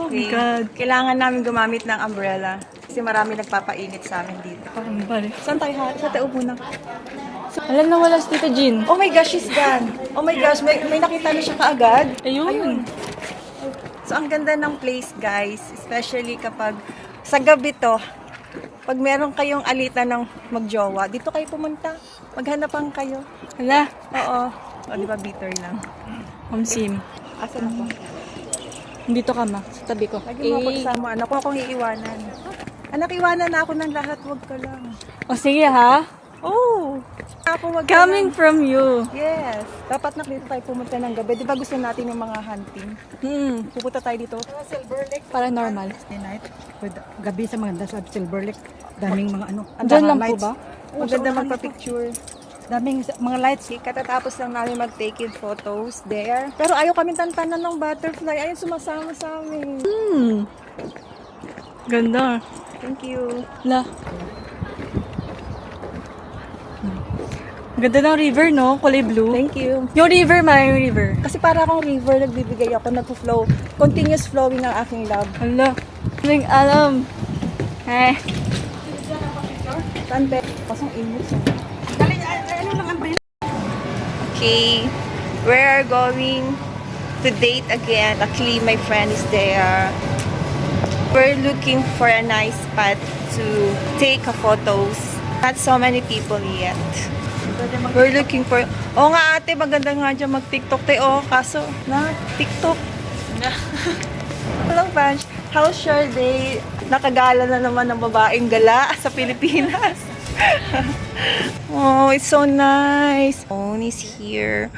Okay. God. Kailangan namin gumamit ng umbrella. Kasi marami nagpapainit sa amin dito. Pare. Saan tayo ha? Sa tayo muna. Alam na wala si Tita Jean. Oh my gosh, she's gone. Oh my gosh, may nakita na siya kaagad. Ayun. So, ang ganda ng place, guys. Especially kapag sa gabi to, pag meron kayong alitan ng magjowa, dito kayo pumunta. Maghanapan kayo. Hala. Oo. O, di ba, bitter lang. Sim. Asan ako? Dito ka ma. Sa tabi ko. Lagi mo ako kasama. Anak ko akong iiwanan. Anak, iwanan na ako ng lahat. Huwag ka lang. O sige ha. Oh! Ako, wag ka Coming lang. from you. Yes. Dapat na dito tayo pumunta ng gabi. Di ba gusto natin yung mga hunting? Pupunta tayo dito. Para normal. Night, gabi sa mga sa Silver Lake, daming mga ano, Diyan lang po lights. ba? Maganda magpa-picture. Daming mga lights. Katatapos lang namin mag-take in photos there. Pero ayaw kami tantanan ng butterfly. Ayun, sumasama sa amin. Ganda. Thank you. La. Ganda ng river, no? Kulay blue. Thank you. Yung river, yung river. Kasi para akong river, nagbibigay ako, nagpo-flow. Continuous flowing ang aking love. Hala. Hindi alam. Eh. Tante, pasang init siya. Okay, we are going to date again. Actually, my friend is there. We're looking for a nice spot to take a photos. Not so many people yet. We're looking for... Oo nga ate, maganda nga dyan mag-TikTok tayo. Kaso, na, TikTok. Walang fans. How's your day? Nakagala na naman ng babaeng gala sa Pilipinas. Oh, it's so nice. Phone is here.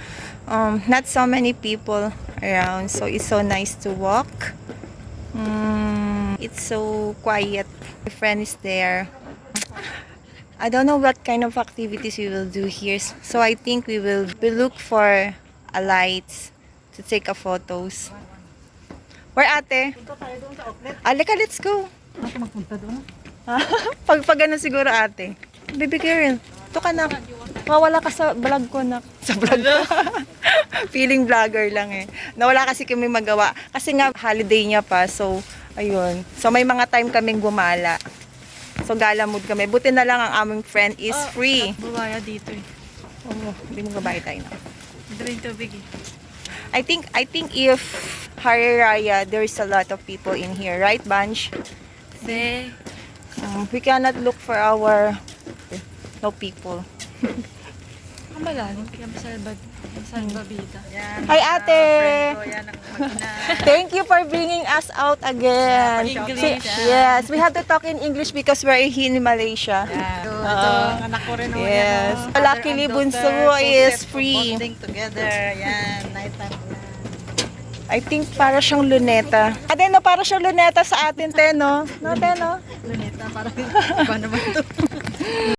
Not so many people around, so it's so nice to walk. It's so quiet. My friend is there. I don't know what kind of activities we will do here, so I think we look for a lights to take a photos. Where ate? Alika, let's go. Ako magpunta doon. Pag ano siguro ate. Baby girl, ito ka na. Mawala ka sa vlog ko na. Sa vlog ko. Feeling vlogger lang eh. Nawala kasi kami magawa. Kasi nga holiday niya pa. So, ayun. So, may mga time kaming gumala. So, gala mood kami. Buti na lang ang aming friend is free. Bubaya dito eh. Oo, hindi mo gabayad tayo na. Ito rin tubig eh. I think if Hari Raya, there's a lot of people in here. Right, Banj? Kasi, We cannot look for our... No people. ang malalim. Kaya salbabida. Hi, ate! Thank you for bringing us out again. English. Yes, we have to talk in English because we're here in Malaysia. Ito, anak ko rin. Yes. Luckily, Bunso is free. Bonding together. Yan, night time. I think para siyang luneta. Ate, no, para siyang luneta sa atin, te, no? No, te, no? Luneta, parang iba naman ito.